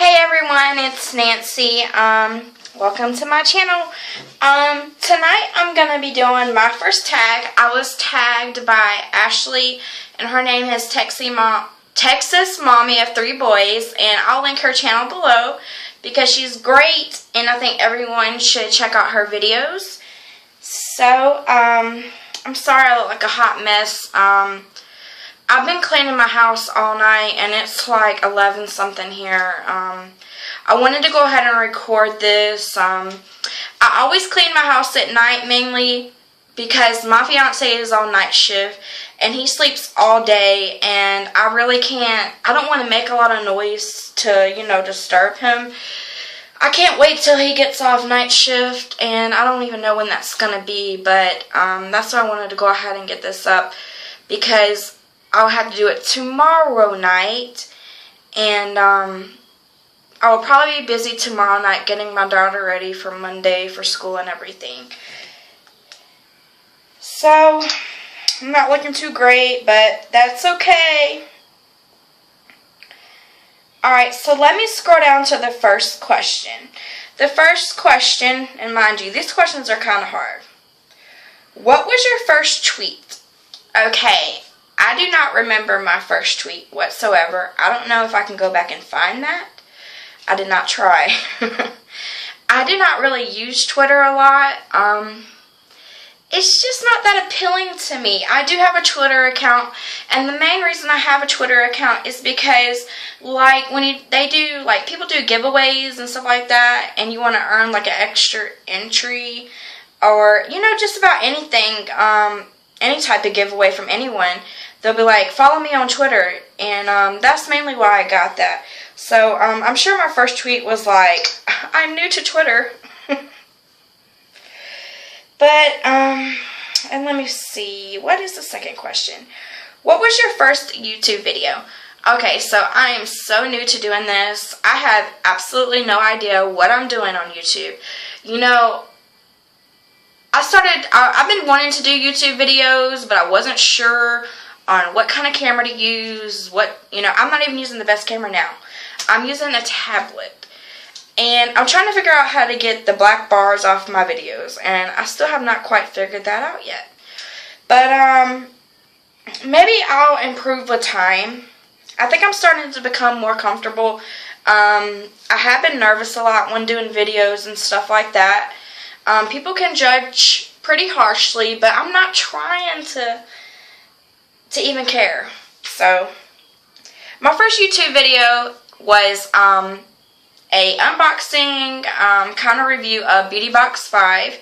Hey everyone, it's Nancy. Welcome to my channel. Tonight I'm going to be doing my first tag. I was tagged by Ashley, and her name is Texas Mommy of 3 Boys, and I'll link her channel below because she's great, and I think everyone should check out her videos. So, I'm sorry I look like a hot mess. I've been cleaning my house all night, and it's like 11 something here. I wanted to go ahead and record this. I always clean my house at night, mainly because my fiance is on night shift, and he sleeps all day, and I really can't, I don't want to make a lot of noise to, disturb him. I can't wait till he gets off night shift, and I don't even know when that's going to be, but that's why I wanted to go ahead and get this up, because I'll have to do it tomorrow night, and I will probably be busy tomorrow night getting my daughter ready for Monday for school and everything. So, I'm not looking too great, but that's okay. Alright, so let me scroll down to the first question. The first question, and mind you, these questions are kind of hard. What was your first tweet? Okay, I do not remember my first tweet whatsoever. I don't know if I can go back and find that. I did not try. I do not really use Twitter a lot. It's just not that appealing to me. I do have a Twitter account, and the main reason I have a Twitter account is because, like, when people do giveaways and stuff like that, and you want to earn like an extra entry, or just about anything, any type of giveaway from anyone, they'll be like, follow me on Twitter, and that's mainly why I got that. So I'm sure my first tweet was like, I'm new to Twitter. But, and let me see, what is the second question? What was your first YouTube video? Okay, so I am so new to doing this. I have absolutely no idea what I'm doing on YouTube. I've been wanting to do YouTube videos, but I wasn't sure on what kind of camera to use, I'm not even using the best camera now. I'm using a tablet. And I'm trying to figure out how to get the black bars off my videos, and I still have not quite figured that out yet. But, maybe I'll improve with time. I think I'm starting to become more comfortable. I have been nervous a lot when doing videos and stuff like that. People can judge pretty harshly, but I'm not trying to even care. So, my first YouTube video was, a unboxing kind of review of Beauty Box 5,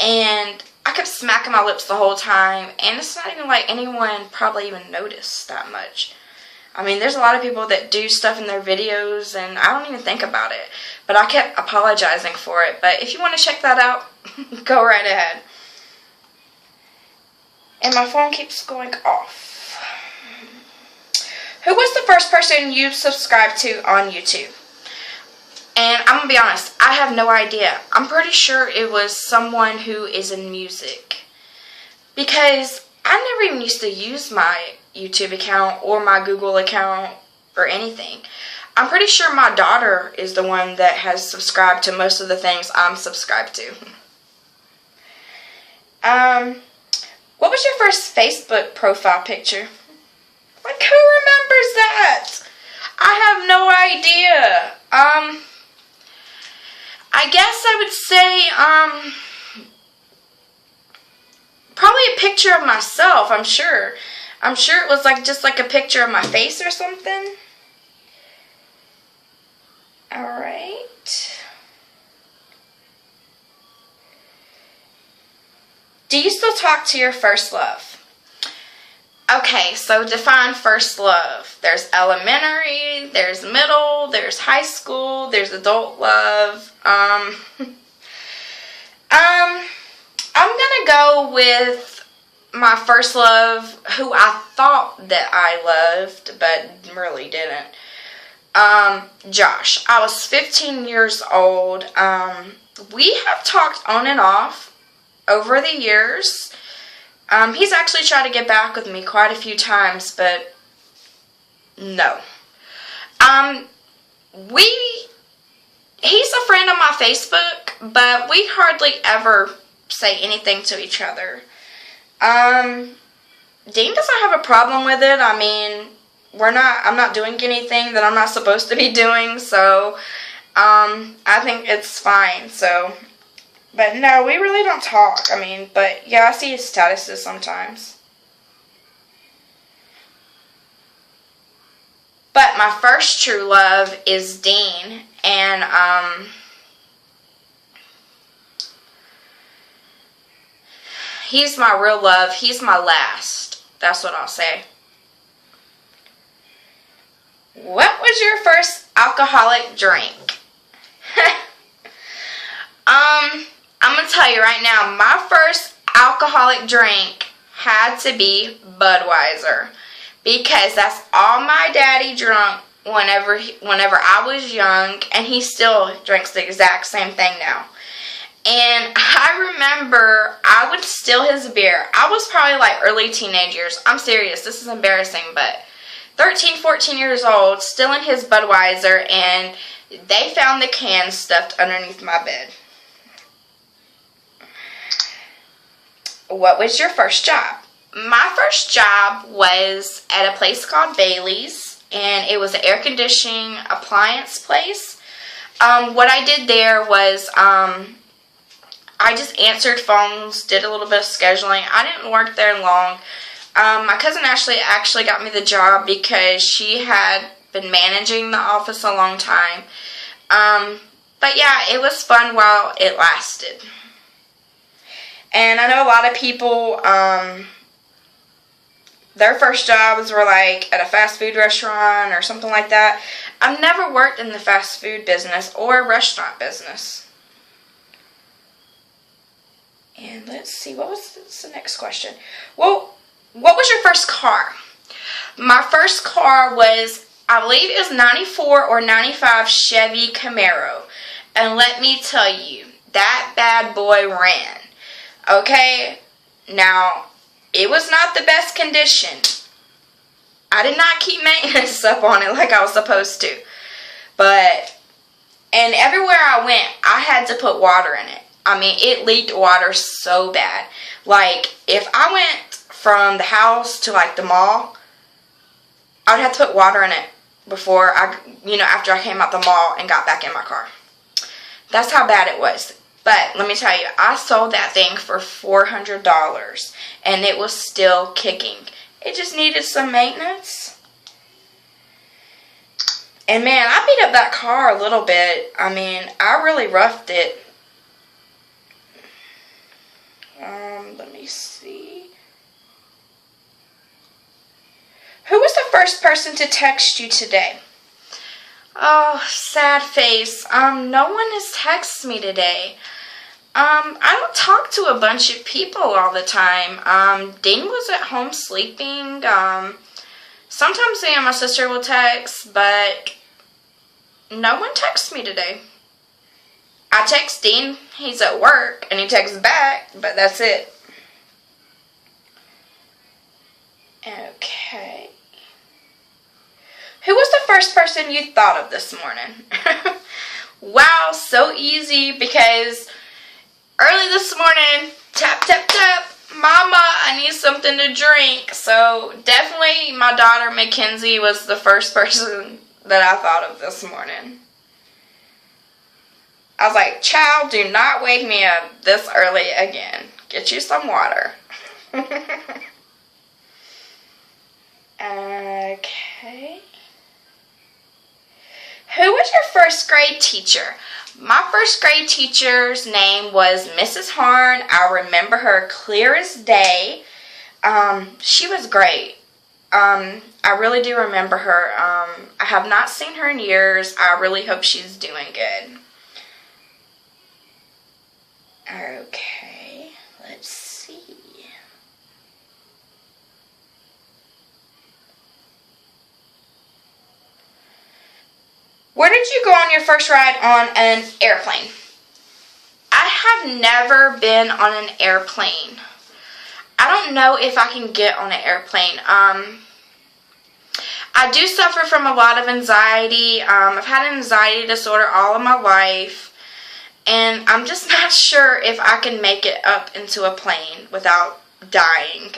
and I kept smacking my lips the whole time, and it's not even like anyone probably even noticed that much. I mean, there's a lot of people that do stuff in their videos, and I don't even think about it, but I kept apologizing for it. But if you want to check that out, go right ahead. And my phone keeps going off. Who was the first person you subscribed to on YouTube? And I'm going to be honest, I have no idea. I'm pretty sure it was someone who is in music. Because I never even used to use my YouTube account or my Google account or anything. I'm pretty sure my daughter is the one that has subscribed to most of the things I'm subscribed to. What was your first Facebook profile picture? Like, who remembers that? I have no idea. I guess I would say, probably a picture of myself, I'm sure. I'm sure it was just like a picture of my face or something. Alright. Do you still talk to your first love? Okay, so define first love. There's elementary, there's middle, there's high school, there's adult love. I'm gonna go with my first love, who I thought that I loved, but really didn't. Josh. I was 15 years old. We have talked on and off over the years. He's actually tried to get back with me quite a few times, but no. We he's a friend on my Facebook, but we hardly ever say anything to each other. Dean doesn't have a problem with it. I mean, I'm not doing anything that I'm not supposed to be doing, so I think it's fine. So, but no, we really don't talk. I mean, but yeah, I see his statuses sometimes. But my first true love is Dean, and he's my real love. He's my last. That's what I'll say. What was your first alcoholic drink? I'm going to tell you right now, my first alcoholic drink had to be Budweiser. Because that's all my daddy drank whenever I was young. And he still drinks the exact same thing now. And I remember I would steal his beer. I was probably like early teenage years. I'm serious. This is embarrassing. But 13, 14 years old, stealing his Budweiser. And they found the can stuffed underneath my bed. What was your first job? My first job was at a place called Bailey's, and it was an air conditioning appliance place. What I did there was I just answered phones, did a little bit of scheduling. I didn't work there long. My cousin Ashley actually got me the job because she had been managing the office a long time. But yeah, it was fun while it lasted. And I know a lot of people, their first jobs were like at a fast food restaurant or something like that. I've never worked in the fast food business or restaurant business. And let's see, what was the next question? Well, what was your first car? My first car was, I believe it was 94 or 95 Chevy Camaro. And let me tell you, that bad boy ran. Okay, now, it was not the best condition. I did not keep maintenance up on it like I was supposed to. But, and everywhere I went, I had to put water in it. I mean, it leaked water so bad. Like, if I went from the house to like the mall, I would have to put water in it before after I came out the mall and got back in my car. That's how bad it was. But let me tell you, I sold that thing for $400 and it was still kicking. It just needed some maintenance. And man, I beat up that car a little bit. I mean, I really roughed it. Let me see. Who was the first person to text you today? Oh, sad face. No one has texted me today. I don't talk to a bunch of people all the time. Dean was at home sleeping. Sometimes me and my sister will text, but no one texts me today. I text Dean, he's at work, and he texts back, but that's it. Okay. Who was the first person you thought of this morning? Wow, so easy, because early this morning, tap, tap, tap, Mama, I need something to drink. So definitely my daughter Mackenzie was the first person that I thought of this morning. I was like, child, do not wake me up this early again. Get you some water. Okay. Who was your first grade teacher? My first grade teacher's name was Mrs. Harn. I remember her clear as day. She was great. I really do remember her. I have not seen her in years. I really hope she's doing good. Okay, let's see. Where did you go on your first ride on an airplane? I have never been on an airplane. I don't know if I can get on an airplane. I do suffer from a lot of anxiety. I've had an anxiety disorder all of my life, and I'm just not sure if I can make it up into a plane without dying.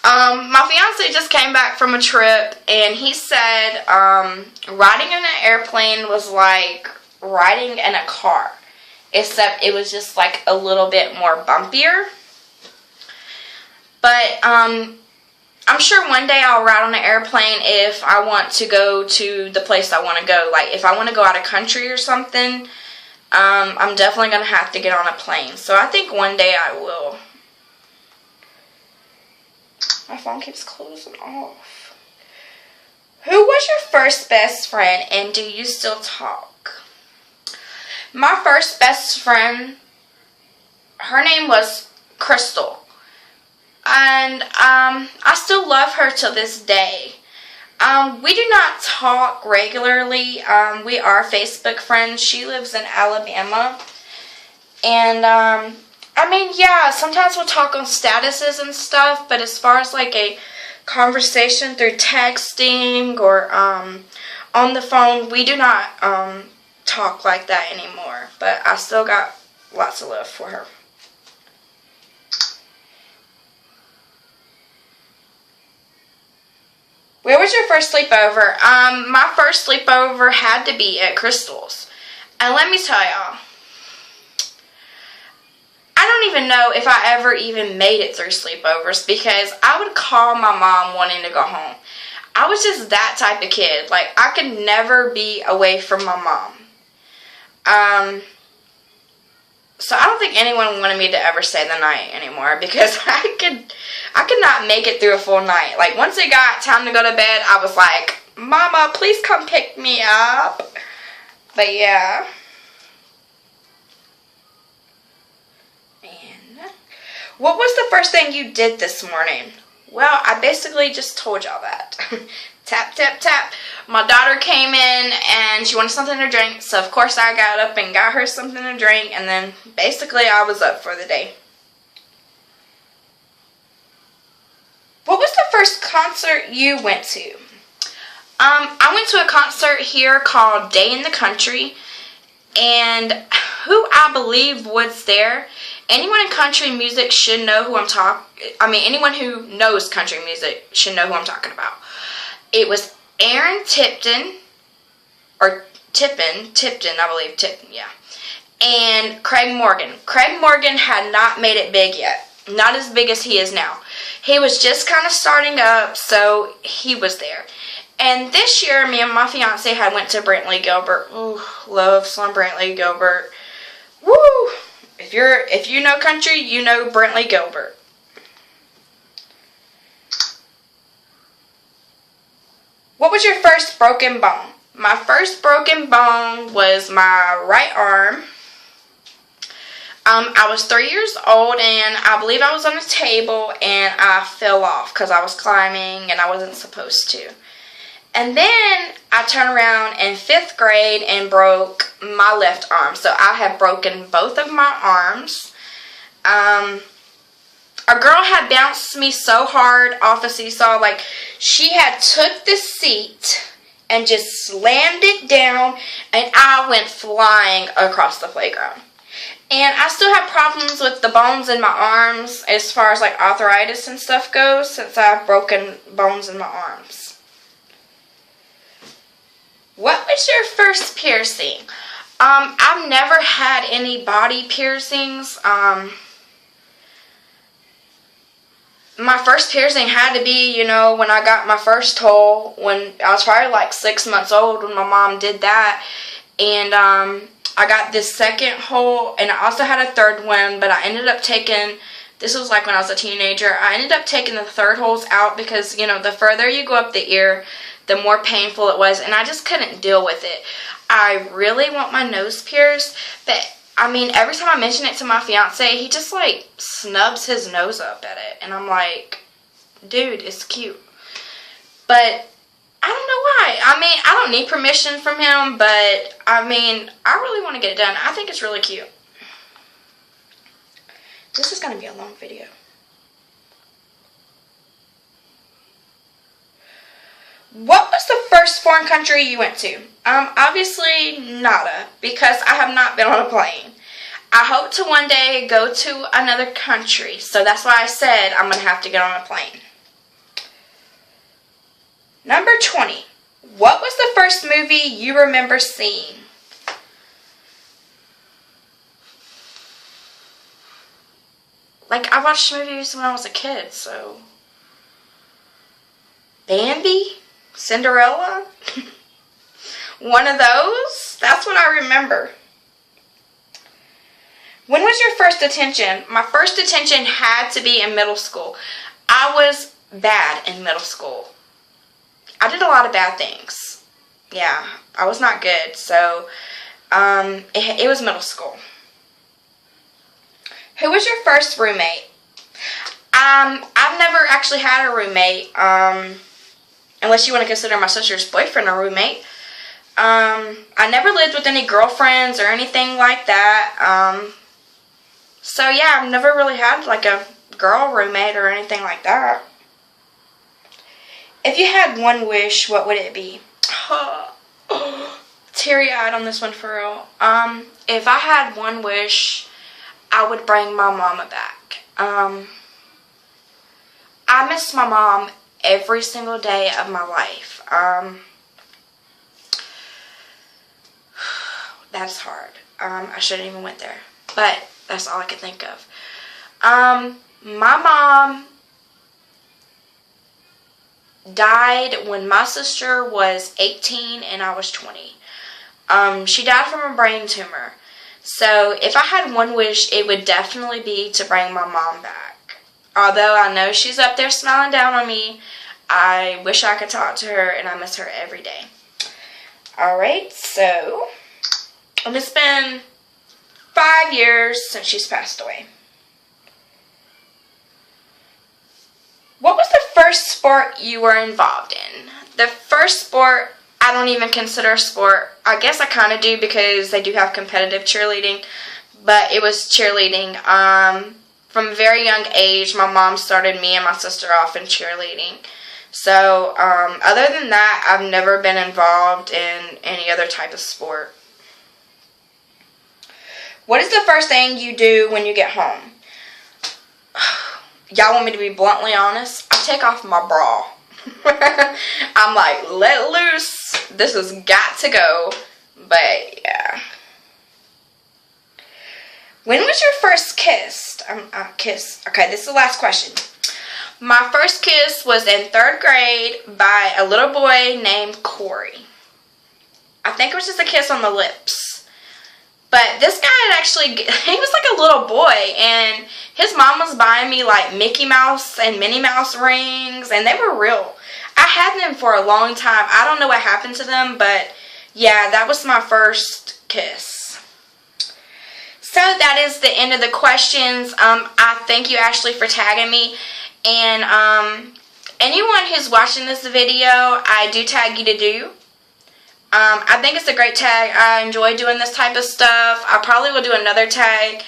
My fiance just came back from a trip, and he said riding in an airplane was like riding in a car, except it was just like a little bit more bumpier. But I'm sure one day I'll ride on an airplane if I want to go to the place I want to go. Like if I want to go out of country or something, I'm definitely going to have to get on a plane. So I think one day I will. My phone keeps closing off. Who was your first best friend, and do you still talk? My first best friend, her name was Crystal. And I still love her till this day. We do not talk regularly. We are Facebook friends. She lives in Alabama. And I mean, yeah, sometimes we'll talk on statuses and stuff, but as far as like a conversation through texting or on the phone, we do not talk like that anymore. But I still got lots of love for her. Where was your first sleepover? My first sleepover had to be at Crystal's. And let me tell y'all, I don't even know if I ever even made it through sleepovers because I would call my mom wanting to go home. I was just that type of kid. Like, I could never be away from my mom. So I don't think anyone wanted me to ever stay the night anymore because I could not make it through a full night. Like, once it got time to go to bed, I was like, Mama, please come pick me up. But yeah. And what was the first thing you did this morning? Well, I basically just told y'all that. Tap, tap, tap. My daughter came in and she wanted something to drink, so of course I got up and got her something to drink, and then basically I was up for the day. What was the first concert you went to? I went to a concert here called Day in the Country, and who I believe was there, anyone in country music should know who I'm anyone who knows country music should know who I'm talking about. It was Aaron Tipton, or Tipton, I believe, Tipton, yeah, and Craig Morgan. Craig Morgan had not made it big yet, not as big as he is now. He was just kind of starting up, so he was there. And this year, me and my fiance had went to Brantley Gilbert. Ooh, love some Brantley Gilbert. Woo! If you know country, you know Brantley Gilbert. What was your first broken bone? My first broken bone was my right arm. I was 3 years old, and I believe I was on a table, and I fell off because I was climbing, and I wasn't supposed to. And then I turned around in 5th grade and broke my left arm. So I have broken both of my arms. A girl had bounced me so hard off a seesaw, like she had took the seat and just slammed it down, and I went flying across the playground. And I still have problems with the bones in my arms as far as like arthritis and stuff goes, since I've broken bones in my arms. What was your first piercing? I've never had any body piercings. My first piercing had to be, when I got my first hole, when I was probably like 6 months old when my mom did that. And I got this second hole, and I also had a third one, but I ended up taking, this was like when I was a teenager, I ended up taking the third holes out because, the further you go up the ear, the more painful it was, and I just couldn't deal with it. I really want my nose pierced, but every time I mention it to my fiance, he just like snubs his nose up at it, and I'm like, dude, it's cute. But I don't know why. I don't need permission from him, but I really want to get it done. I think it's really cute. This is going to be a long video. What was the first foreign country you went to? Obviously nada, because I have not been on a plane. I hope to one day go to another country, so that's why I said I'm going to have to get on a plane. Number 20. What was the first movie you remember seeing? Like, I watched movies when I was a kid, so... Bambi? Cinderella? One of those? That's what I remember. When was your first detention? My first detention had to be in middle school. I was bad in middle school. I did a lot of bad things. Yeah, I was not good. So, it was middle school. Who was your first roommate? I've never actually had a roommate. Unless you want to consider my sister's boyfriend a roommate. I never lived with any girlfriends or anything like that. So yeah, I've never really had like a girl roommate or anything like that. If you had one wish, what would it be? Teary-eyed on this one for real. If I had one wish, I would bring my mama back. I miss my mom every single day of my life. That's hard. I shouldn't even went there. But that's all I could think of. My mom died when my sister was 18 and I was 20. She died from a brain tumor. So if I had one wish, it would definitely be to bring my mom back. Although I know she's up there smiling down on me, I wish I could talk to her and I miss her every day. Alright, so it's been 5 years since she's passed away. What was the first sport you were involved in? The first sport I don't even consider a sport. I guess I kind of do because they do have competitive cheerleading, but it was cheerleading. From a very young age, my mom started me and my sister off in cheerleading. So, other than that, I've never been involved in any other type of sport. What is the first thing you do when you get home? Y'all want me to be bluntly honest? I take off my bra. I'm like, let loose. This has got to go. But, yeah. When was your first kiss? Okay, this is the last question. My first kiss was in 3rd grade by a little boy named Corey. I think it was just a kiss on the lips. But this guy had actually, he was like a little boy, and his mom was buying me like Mickey Mouse and Minnie Mouse rings, and they were real. I had them for a long time. I don't know what happened to them, but yeah, that was my first kiss. So that is the end of the questions. I thank you, Ashley, for tagging me. And anyone who's watching this video, I do tag you to do. I think it's a great tag. I enjoy doing this type of stuff. I probably will do another tag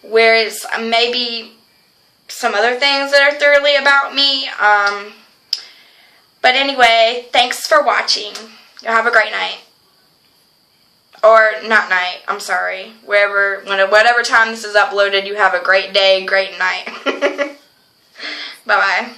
where it's maybe some other things that are thoroughly about me. But anyway, thanks for watching. Y'all have a great night. Or not night, I'm sorry. Whatever time this is uploaded, you have a great day, great night. Bye-bye.